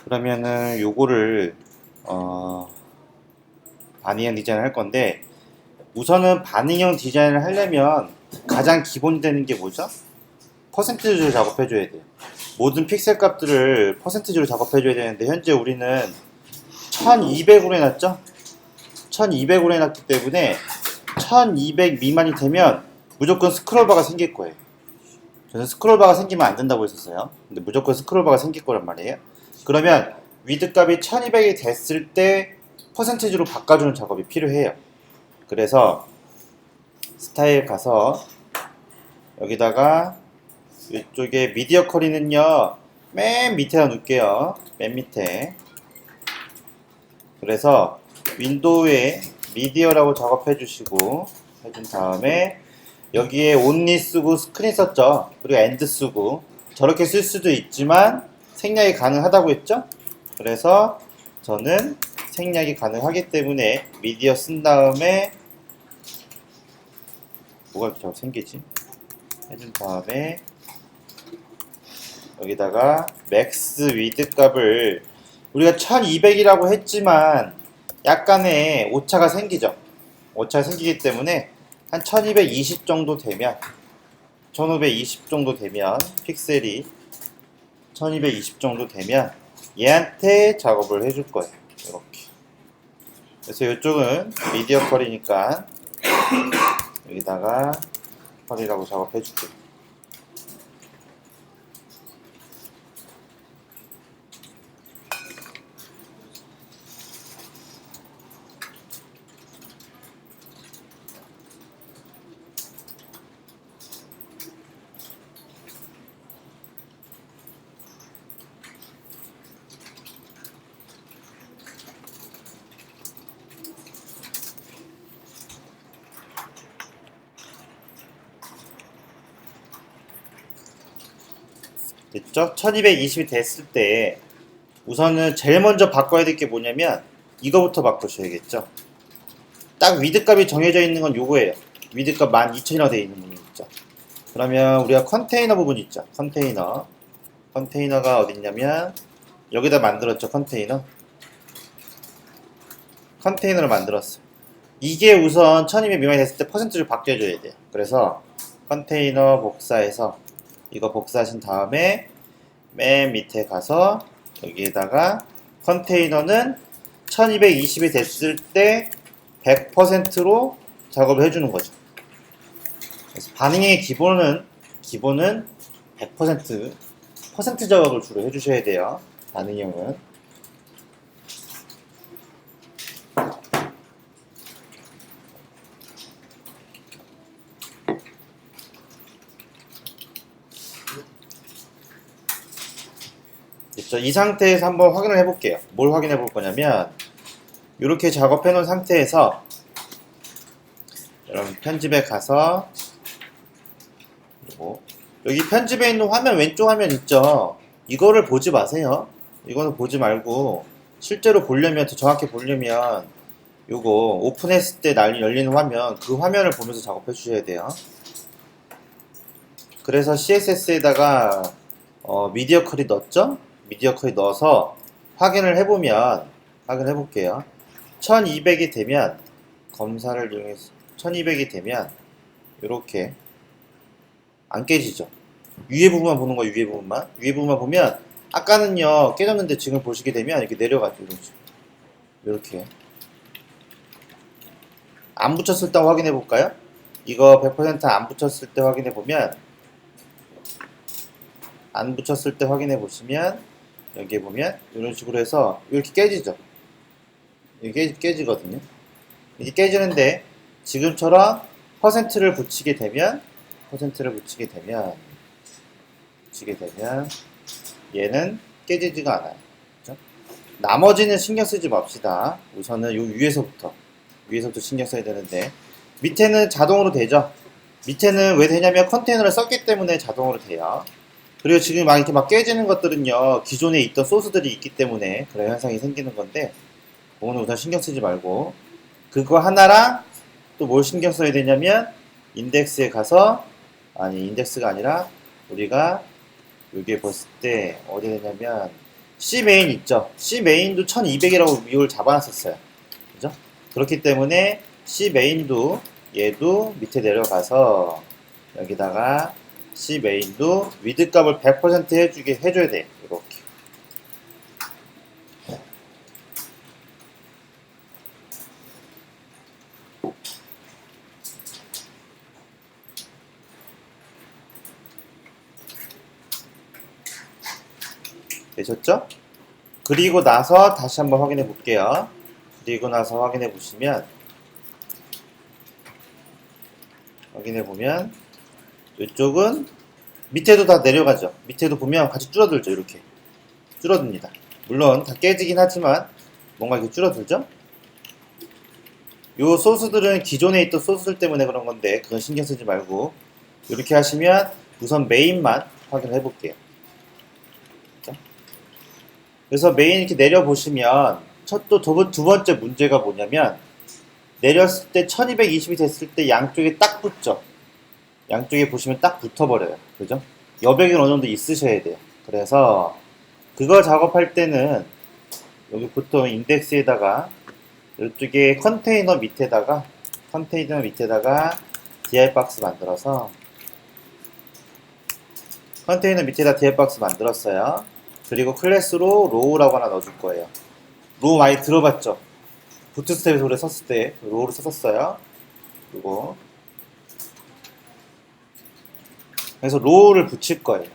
그러면은 요거를 반응형 디자인을 할 건데, 우선은 반응형 디자인을 하려면 가장 기본이 되는 게 뭐죠? 퍼센티지로 작업해 줘야 돼요. 모든 픽셀 값들을 퍼센티지로 작업해 줘야 되는데, 현재 우리는 1200으로 해놨죠? 1200으로 해놨기 때문에 1200 미만이 되면 무조건 스크롤바가 생길 거예요. 저는 스크롤바가 생기면 안 된다고 했었어요. 근데 무조건 스크롤바가 생길 거란 말이에요. 그러면 위드 값이 1200이 됐을 때 퍼센티지로 바꿔주는 작업이 필요해요. 그래서 스타일 가서 여기다가 이쪽에 미디어 쿼리는요, 맨 밑에다 놓을게요. 맨 밑에. 그래서 윈도우에 미디어라고 작업해 주시고 해준 다음에 여기에 only 쓰고 스크린 썼죠. 그리고 and 쓰고 저렇게 쓸 수도 있지만 생략이 가능하다고 했죠. 그래서 저는 생략이 가능하기 때문에 미디어 쓴 다음에 뭐가 이렇게 자꾸 생기지? 해준 다음에 여기다가 맥스 위드 값을 우리가 1200이라고 했지만 약간의 오차가 생기죠. 오차가 생기기 때문에 한 1220 정도 되면 1520 정도 되면 픽셀이 1220 정도 되면 얘한테 작업을 해줄 거예요. 이렇게. 그래서 이쪽은 미디어 컬이니까 여기다가 컬이라고 작업해 줄게요. 됐죠? 1220이 됐을 때 우선은 제일 먼저 바꿔야 될 게 뭐냐면 이거부터 바꾸셔야겠죠. 딱 위드 값이 정해져 있는 건 요거예요. 위드 값 12,000이라고 되어 있는 부분 있죠. 그러면 우리가 컨테이너 부분 있죠. 컨테이너가 어딨냐면 여기다 만들었죠. 컨테이너를 만들었어. 이게 우선 1200 미만이 됐을 때 퍼센트를 바뀌어줘야 돼요. 그래서 컨테이너 복사해서 이거 복사하신 다음에 맨 밑에 가서 여기에다가 컨테이너는 1220이 됐을 때 100%로 작업을 해주는 거죠. 그래서 반응의 기본은 100% 작업을 주로 해주셔야 돼요. 반응형은. 됐죠? 이 상태에서 한번 확인을 해볼게요. 뭘 확인해 볼 거냐면 이렇게 작업해 놓은 상태에서 여러분 편집에 가서 그리고 여기 편집에 있는 화면 왼쪽 화면 있죠? 이거를 보지 마세요. 이거는 보지 말고 실제로 보려면 더 정확히 보려면 요거 오픈했을 때 열리는 화면 그 화면을 보면서 작업해 주셔야 돼요. 그래서 CSS에다가 미디어 컬이 넣었죠? 미디어 컬이 넣어서 확인을 해볼게요. 1200이 되면 검사를 이용해서 1200이 되면 이렇게 안 깨지죠. 위에 부분만 보는 거예요. 위에 부분만 보면 아까는요 깨졌는데 지금 보시게 되면 이렇게 내려가죠. 이렇게 안 붙였을 때 확인해 볼까요? 이거 100%안 붙였을 때 확인해 보면 안 붙였을 때 확인해 보시면 여기에 보면 이런 식으로 해서 이렇게 깨지죠. 이게 깨지거든요. 이게 깨지는데 지금처럼 퍼센트를 붙이게 되면 얘는 깨지지가 않아요. 그렇죠? 나머지는 신경 쓰지 맙시다. 우선은 요 위에서부터 신경 써야 되는데 밑에는 자동으로 되죠. 밑에는 왜 되냐면 컨테이너를 썼기 때문에 자동으로 돼요. 그리고 지금 막 이렇게 막 깨지는 것들은요 기존에 있던 소스들이 있기 때문에 그런 현상이 생기는 건데 그거는 우선 신경 쓰지 말고 그거 하나랑 또 뭘 신경 써야 되냐면 인덱스에 가서 인덱스가 아니라 우리가 여기에 봤을 때 어디 되냐면 C 메인 있죠? C 메인도 1200이라고 미호를 잡아놨었어요. 그죠? 그렇기 때문에 C 메인도 얘도 밑에 내려가서 여기다가 C 메인도 위드 값을 100% 해줘야 돼. 이렇게. 되셨죠? 그리고 나서 다시 한번 확인해 볼게요. 그리고 나서 확인해 보시면 이쪽은 밑에도 다 내려가죠. 밑에도 보면 같이 줄어들죠. 이렇게 줄어듭니다. 물론 다 깨지긴 하지만 뭔가 이렇게 줄어들죠. 요 소스들은 기존에 있던 소스들 때문에 그런 건데 그건 신경 쓰지 말고 이렇게 하시면 우선 메인만 확인해 볼게요. 그래서 메인 이렇게 내려보시면 두 번째 문제가 뭐냐면 내렸을 때 1220이 됐을 때 양쪽에 딱 붙죠. 양쪽에 보시면 딱 붙어버려요. 그죠? 여백은 어느 정도 있으셔야 돼요. 그래서 그거 작업할 때는 여기 보통 인덱스에다가 이쪽에 컨테이너 밑에다가 DI 박스 만들어서 컨테이너 밑에다 DI 박스 만들었어요. 그리고 클래스로 로우라고 하나 넣어줄 거예요. 로우 많이 들어봤죠? 부트스트랩에서 오래 썼을 때 로우를 썼었어요. 그리고 그래서 로우를 붙일 거예요.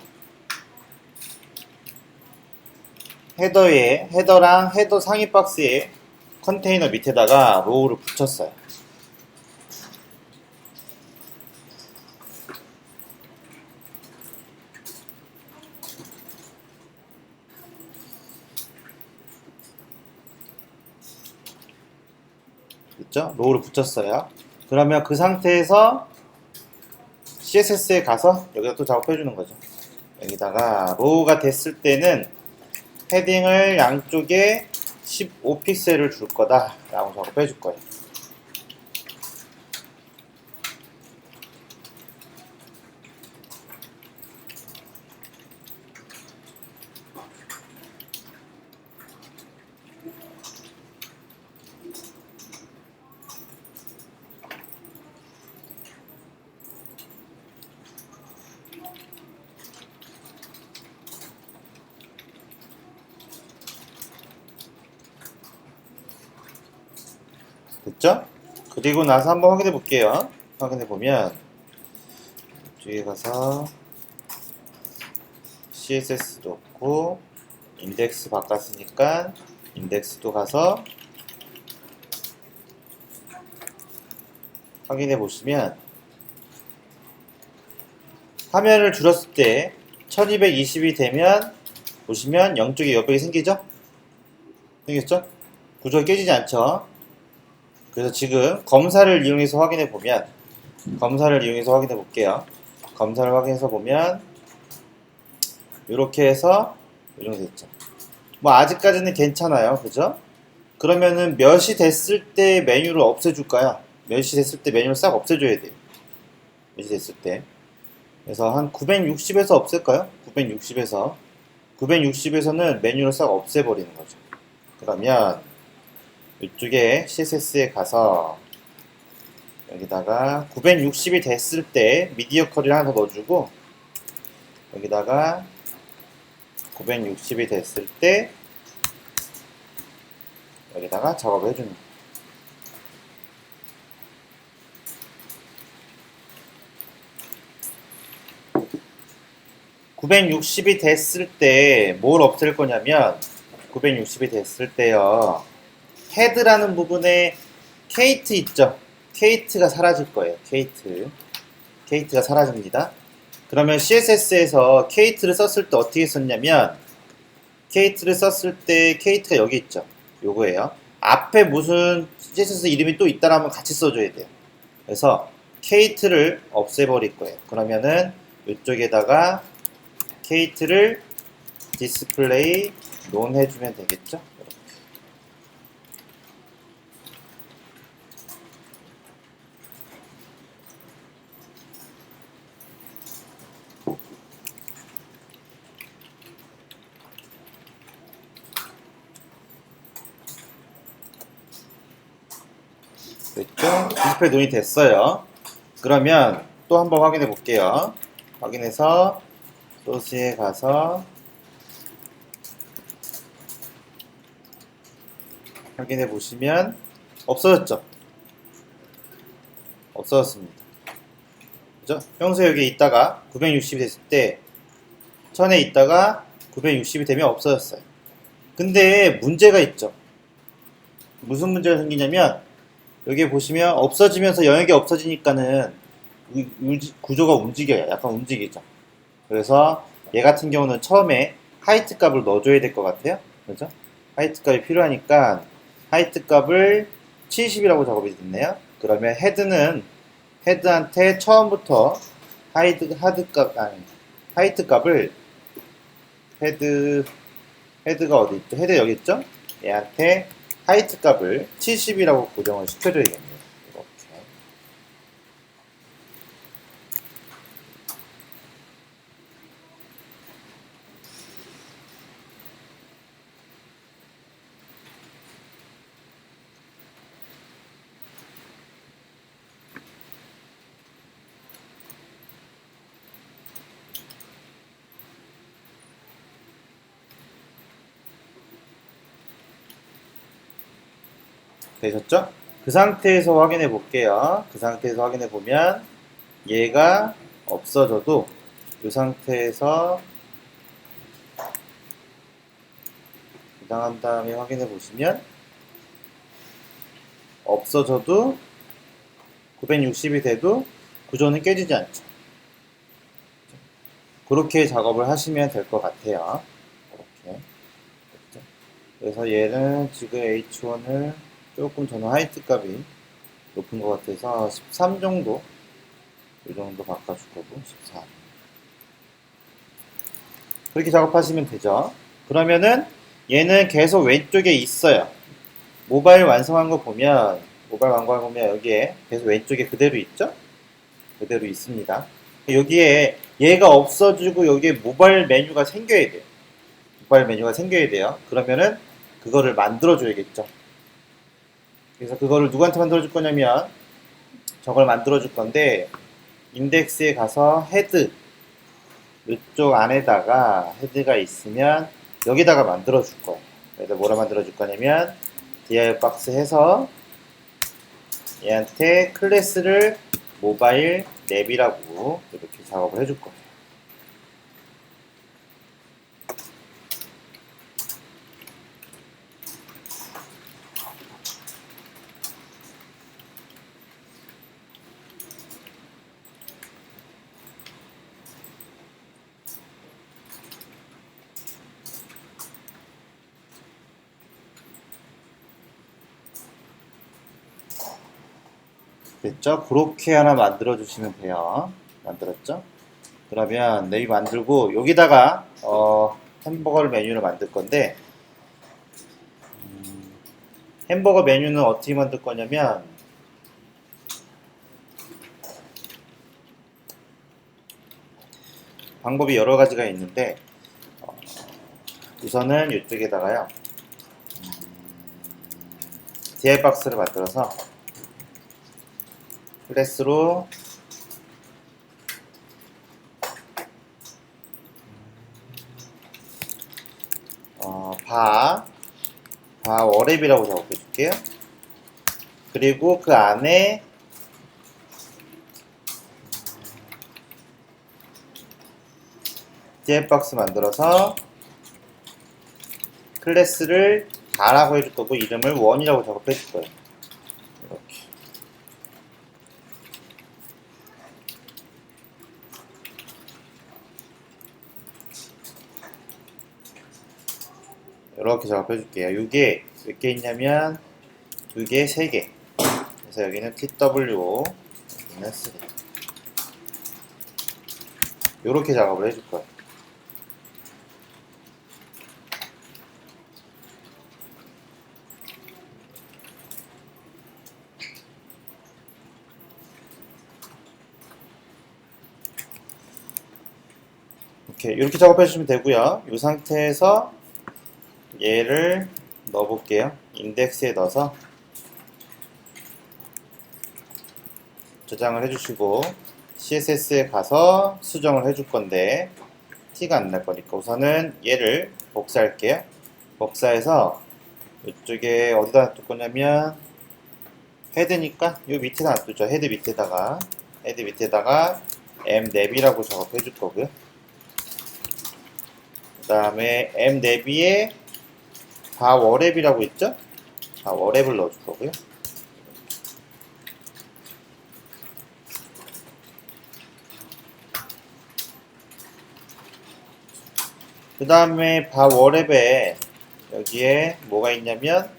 헤더랑 헤더 상위 박스에 컨테이너 밑에다가 로우를 붙였어요. 그죠? 로우를 붙였어요. 그러면 그 상태에서 CSS에 가서 여기다 또 작업해주는 거죠. 여기다가 로우가 됐을 때는 헤딩을 양쪽에 15픽셀을 줄 거다 라고 작업해 줄 거예요. 됐죠? 그리고 나서 한번 확인해 볼게요. 확인해 보면 뒤에 가서 CSS도 없고 인덱스 바꿨으니까 인덱스도 가서 확인해 보시면 화면을 줄였을 때 1220이 되면 보시면 양쪽에 여백이 생기죠? 생겼죠? 구조가 깨지지 않죠? 그래서 지금 검사를 이용해서 확인해 볼게요. 검사를 확인해서 보면 이렇게 해서 이렇게 됐죠. 뭐 아직까지는 괜찮아요. 그죠? 그러면은 몇이 됐을 때 메뉴를 없애줄까요? 몇이 됐을 때 메뉴를 싹 없애줘야 돼요. 몇이 됐을 때. 그래서 한 960에서 없앨까요? 960에서는 메뉴를 싹 없애버리는 거죠. 그러면 이쪽에 CSS에 가서 여기다가 960이 됐을 때 미디어 커리를 하나 더 넣어주고 여기다가 960이 됐을 때 여기다가 작업을 해주는 거예요. 960이 됐을 때 뭘 없앨 거냐면 960이 됐을 때요. 헤드라는 부분에 케이트 있죠? 케이트가 사라질 거예요. 케이트가 사라집니다. 그러면 CSS에서 케이트를 썼을 때 어떻게 썼냐면 케이트를 썼을 때 케이트가 여기 있죠. 요거예요. 앞에 무슨 CSS 이름이 또 있다라면 같이 써줘야 돼요. 그래서 케이트를 없애버릴 거예요. 그러면은 이쪽에다가 케이트를 디스플레이 논 해주면 되겠죠. 됐죠? 디스플레이 논이 됐어요. 그러면 또 한번 확인해 볼게요. 확인해서 소스에 가서 확인해 보시면 없어졌죠? 없어졌습니다. 그죠? 평소에 여기 있다가 960이 됐을 때 1000에 있다가 960이 되면 없어졌어요. 근데 문제가 있죠. 무슨 문제가 생기냐면 여기 보시면 없어지면서 영역이 없어지니까는 구조가 움직여요. 약간 움직이죠. 그래서 얘 같은 경우는 처음에 하이트 값을 넣어줘야 될 것 같아요. 그죠? 하이트 값이 필요하니까 하이트 값을 70이라고 작업이 됐네요. 그러면 헤드한테 처음부터 하이트 값을 헤드가 어디 있죠? 헤드 여기 있죠? 얘한테 하이트 값을 70이라고 고정을 시켜줘야겠네요. 이렇게. 되셨죠? 그 상태에서 확인해 볼게요. 그 상태에서 확인해 보면 얘가 없어져도 이 상태에서 저장한 다음에 확인해 보시면 없어져도 960이 돼도 구조는 깨지지 않죠. 그렇게 작업을 하시면 될 것 같아요. 이렇게. 그래서 얘는 지금 H1을 조금 저는 하이트 값이 높은 것 같아서 13 정도, 이 정도 바꿔줄 거고 14. 그렇게 작업하시면 되죠. 그러면은 얘는 계속 왼쪽에 있어요. 모바일 완성한 거 보면 여기에 계속 왼쪽에 그대로 있죠? 그대로 있습니다. 여기에 얘가 없어지고 여기에 모바일 메뉴가 생겨야 돼요. 모바일 메뉴가 생겨야 돼요. 그러면은 그거를 만들어 줘야겠죠. 그래서 그거를 누구한테 만들어 줄 거냐면 저걸 만들어 줄 건데 인덱스에 가서 헤드 이쪽 안에다가 헤드가 있으면 여기다가 만들어 줄 거예요. 그래서 뭐라 만들어 줄 거냐면 dir 박스 해서 얘한테 클래스를 모바일 랩이라고 이렇게 작업을 해줄 거예요. 됐죠? 그렇게 하나 만들어 주시면 돼요. 만들었죠? 그러면 랩이 만들고 여기다가 햄버거 메뉴를 만들 건데 햄버거 메뉴는 어떻게 만들 거냐면 방법이 여러 가지가 있는데 우선은 이쪽에다가요 dir 박스를 만들어서 클래스로 바 워랩이라고 작업해 줄게요. 그리고 그 안에 dir 박스 만들어서 클래스를 바라고 해줄 거고 이름을 원이라고 작업해 줄 거예요. 이렇게. 이렇게 작업해 줄게요. 이게 몇 개 있냐면 2개, 3개. 그래서 여기는 TW, 여기는 3. 이렇게 작업을 해줄 거예요. 이렇게 작업해 주시면 되고요. 이 상태에서 얘를 넣어 볼게요. 인덱스에 넣어서 저장을 해주시고 CSS에 가서 수정을 해줄 건데 티가 안 날 거니까 우선은 얘를 복사할게요. 복사해서 이쪽에 어디다 놔둘 거냐면 헤드니까 요 밑에다 놔두죠. 헤드 밑에다가 mnav이라고 작업해 줄 거고요. 그 다음에 mnavi에 바워랩이라고 있죠? 바워랩을 넣어 줄 거고요. 그 다음에 바워랩에 여기에 뭐가 있냐면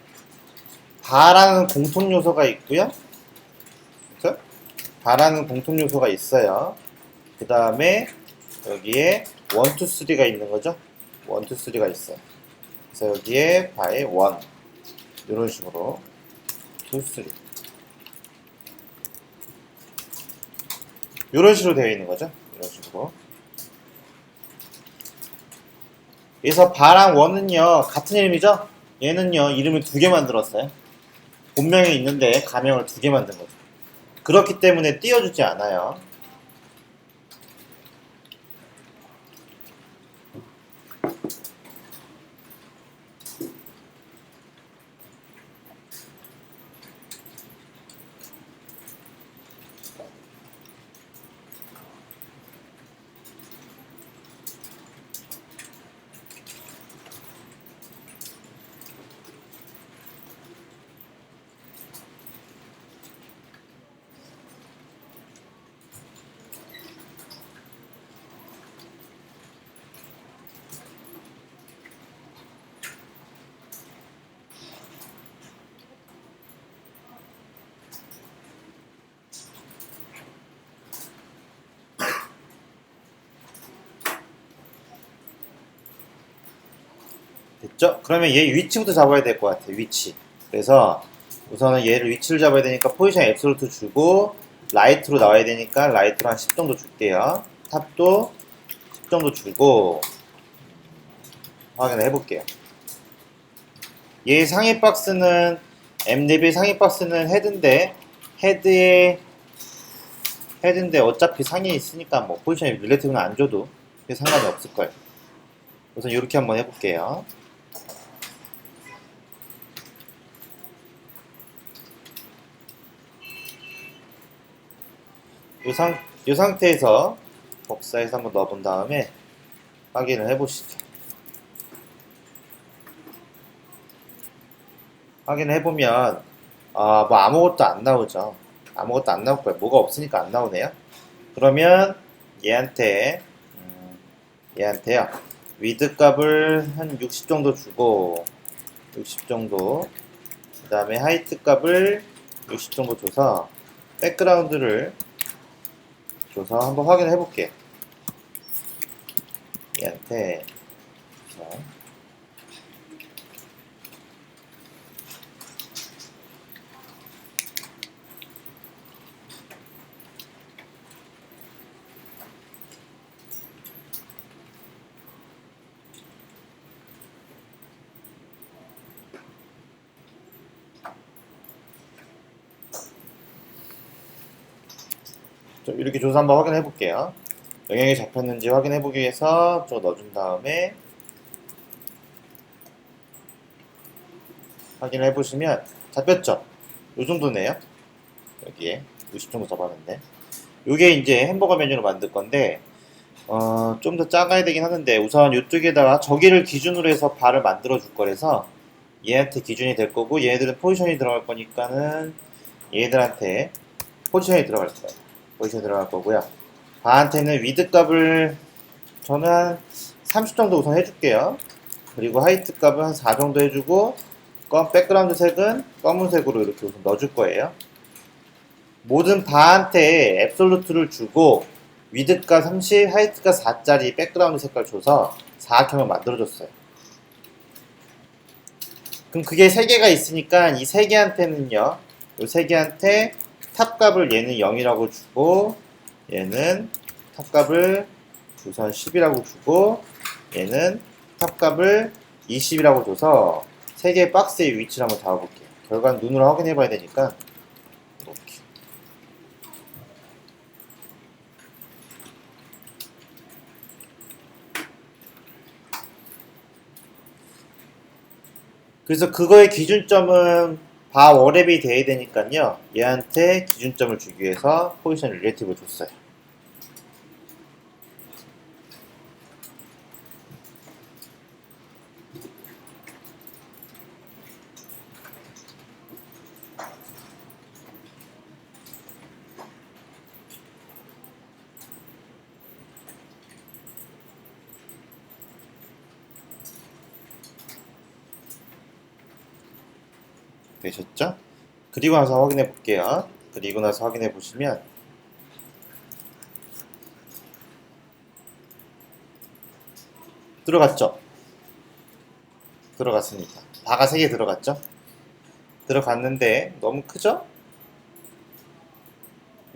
바라는 공통 요소가 있고요. 그쵸? 바라는 공통 요소가 있어요. 그 다음에 여기에 1, 2, 3가 있는 거죠. 1, 2, 3가 있어요. 그래서 여기에 바에 1 이런 식으로 2, 3 이런 식으로 되어 있는 거죠. 이런 식으로. 그래서 바랑 1은요 같은 이름이죠. 얘는요 이름을 2개 만들었어요. 본명이 있는데 가명을 2개 만든 거죠. 그렇기 때문에 띄워주지 않아요. 됐죠? 그러면 얘 위치부터 잡아야 될 것 같아요. 위치. 그래서 우선은 얘를 위치를 잡아야 되니까 포지션 앱솔루트 주고 라이트로 나와야 되니까 라이트로 한 10 정도 줄게요. 탑도 10 정도 주고 확인을 해볼게요. 얘 상위 박스는 mnav의 상위 박스는 헤드인데 어차피 상위에 있으니까 뭐 포지션이 릴레티브는 안 줘도 상관이 없을 거예요. 우선 이렇게 한번 해볼게요. 이 상태에서 복사해서 한번 넣어본 다음에 확인을 해보시죠. 확인을 해보면 뭐 아무것도 안 나오죠. 아무것도 안 나올 거예요. 뭐가 없으니까 안 나오네요. 그러면 얘한테요. 위드 값을 한 60 정도 주고 60 정도 그 다음에 하이트 값을 60 정도 줘서 백그라운드를 줘서 한번 확인해 볼게요. 얘한테 이렇게 줘서 한번 확인해 볼게요. 영향이 잡혔는지 확인해 보기 위해서 저거 넣어준 다음에 확인을 해보시면 잡혔죠? 요 정도네요. 여기에 60 정도 잡았는데 요게 이제 햄버거 메뉴로 만들 건데 좀 더 작아야 되긴 하는데 우선 이쪽에다가 저기를 기준으로 해서 바를 만들어 줄 거라서 얘한테 기준이 될 거고 얘네들은 포지션이 들어갈 거니까는 얘들한테 포지션이 들어갈 거예요. 포지션이 들어갈 거고요. 바한테는 위드 값을 저는 한 30 정도 우선 해줄게요. 그리고 하이트 값은 한 4 정도 해주고 백그라운드 색은 검은색으로 이렇게 우선 넣어줄 거예요. 모든 바한테 앱솔루트를 주고 위드 값 30, 하이트 값 4짜리 백그라운드 색깔 줘서 사각형을 만들어줬어요. 그럼 그게 3개가 있으니까 이 3개한테는요, 이 3개한테 탑값을 얘는 0이라고 주고, 얘는 탑값을 우선 10이라고 주고, 얘는 탑값을 20이라고 줘서 3개의 박스의 위치를 한번 잡아볼게요. 결과는 눈으로 확인해 봐야 되니까, 이렇게. 그래서 그거의 기준점은 바 워랩이 돼야 되니까요. 얘한테 기준점을 주기 위해서 포지션 릴레이티브를 줬어요. 되셨죠? 그리고 나서 확인해 볼게요. 그리고 나서 확인해 보시면 들어갔죠? 들어갔습니다. 바가 3개 들어갔죠? 들어갔는데 너무 크죠?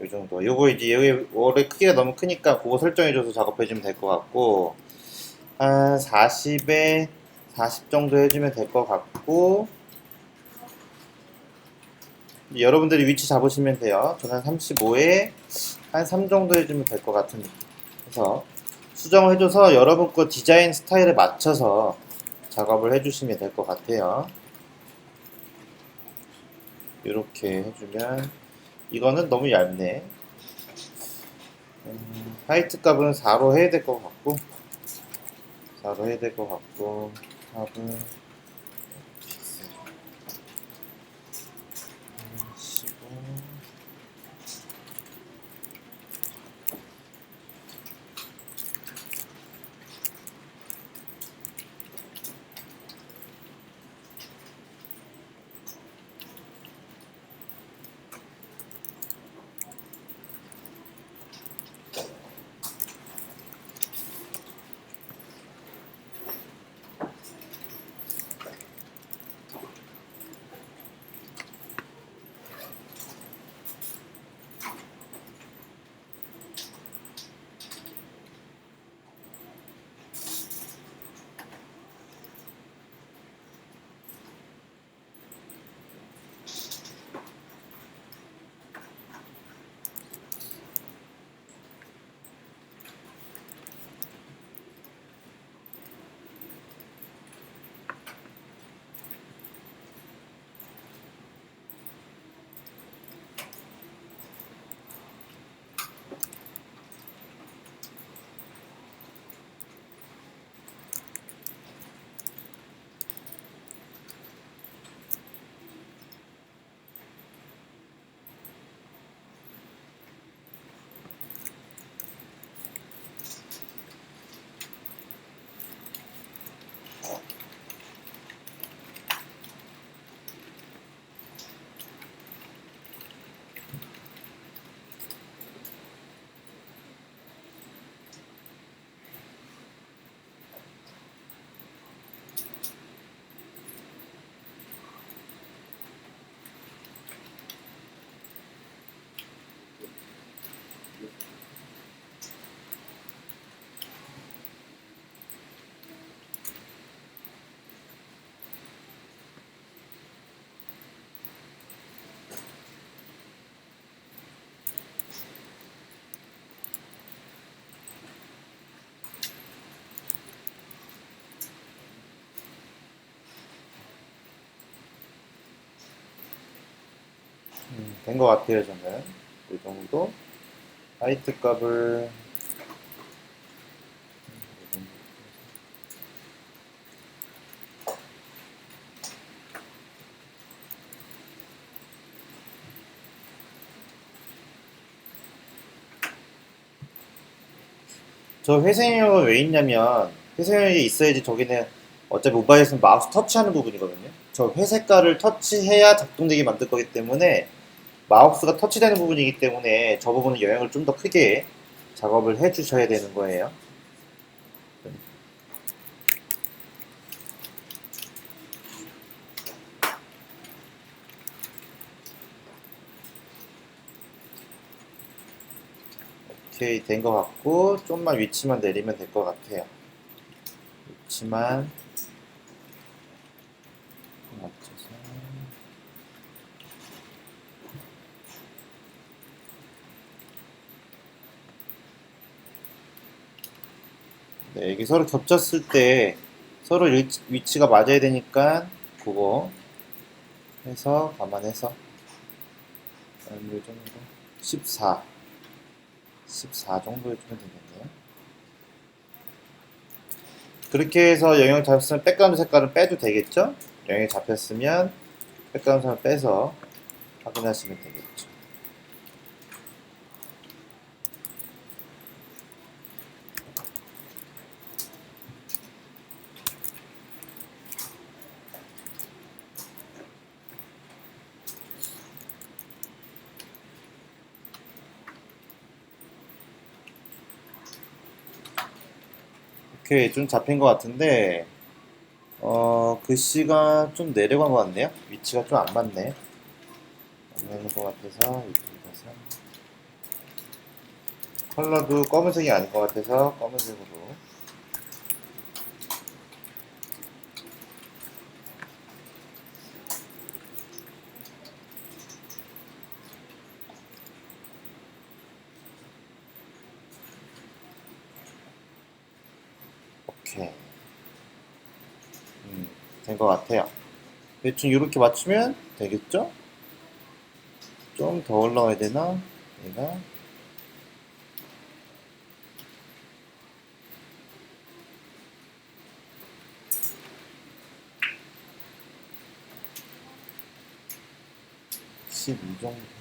이 정도. 요거 이제 여기 원래 크기가 너무 크니까 그거 설정해줘서 작업해주면 될 것 같고 한 40에 40 정도 해주면 될 것 같고 여러분들이 위치 잡으시면 돼요. 저는 35에 한 3 정도 해주면 될 것 같은 느낌. 그래서 수정을 해줘서 여러분 거 디자인 스타일에 맞춰서 작업을 해주시면 될 것 같아요. 이렇게 해주면 이거는 너무 얇네. 하이트 값은 4로 해야 될 것 같고 4로 해야 될 것 같고 값은 15 된 것 같아요. 저는 이 정도 하이트 값을 저 회생형은 왜 있냐면 회생형이 있어야지 저기는 어차피 모바일에서는 마우스 터치하는 부분이거든요. 저 회색깔을 터치해야 작동되게 만들 거기 때문에 마우스가 터치되는 부분이기 때문에 저 부분은 영향을 좀 더 크게 작업을 해 주셔야 되는 거예요. 오케이 된 것 같고 좀만 위치만 내리면 될 것 같아요. 위치만 맞춰서 네, 이게 서로 겹쳤을 때 서로 위치가 맞아야 되니까 그거 해서 감안해서 요 정도 14 정도 해주면 되겠네요. 그렇게 해서 영역 잡혔으면 백그라운드 색깔은 빼도 되겠죠? 영역이 잡혔으면 백그라운드 색깔 빼서 확인하시면 되겠죠. 오케이, 좀 잡힌 것 같은데 글씨가 좀 내려간 것 같네요. 위치가 좀 안 맞네. 안 맞는 것 같아서 이쪽에 가서 컬러도 검은색이 아닌 것 같아서 검은색으로. 오케이. 된 것 같아요. 대충 이렇게 맞추면 되겠죠? 좀 더 올라와야 되나? 얘가 12 정도.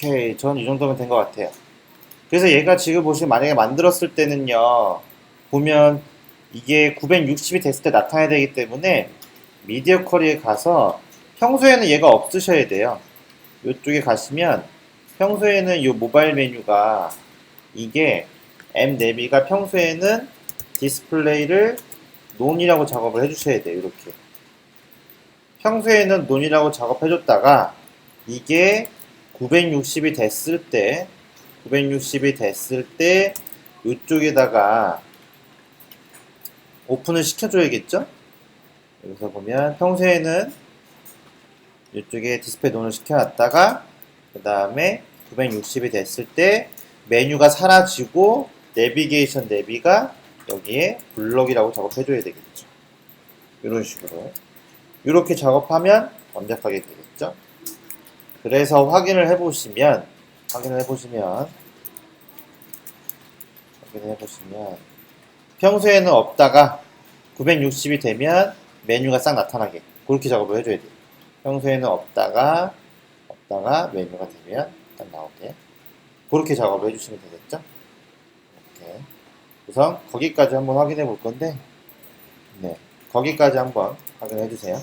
오케이, 전 이 정도면 된 것 같아요. 그래서 얘가 지금 보시면 만약에 만들었을 때는요, 보면 이게 960이 됐을 때 나타나야 되기 때문에 미디어 쿼리에 가서 평소에는 얘가 없으셔야 돼요. 이쪽에 가시면 평소에는 이 모바일 메뉴가 이게 M 내비가 평소에는 디스플레이를 논이라고 작업을 해주셔야 돼요. 이렇게 평소에는 논이라고 작업해줬다가 이게 960이 됐을 때 이쪽에다가 오픈을 시켜줘야겠죠? 여기서 보면 평소에는 이쪽에 디스플레이 논을 시켜놨다가 그 다음에 960이 됐을 때 메뉴가 사라지고 내비게이션 내비가 여기에 블럭이라고 작업해줘야 되겠죠. 이런 식으로 이렇게 작업하면 완벽하게 되겠죠. 그래서 확인을 해보시면 평소에는 없다가 960이 되면 메뉴가 싹 나타나게 그렇게 작업을 해줘야 돼요. 평소에는 없다가 메뉴가 되면 딱 나오게 그렇게 작업을 해주시면 되겠죠. 이렇게 우선 거기까지 한번 확인해 볼 건데 거기까지 한번 확인해 주세요.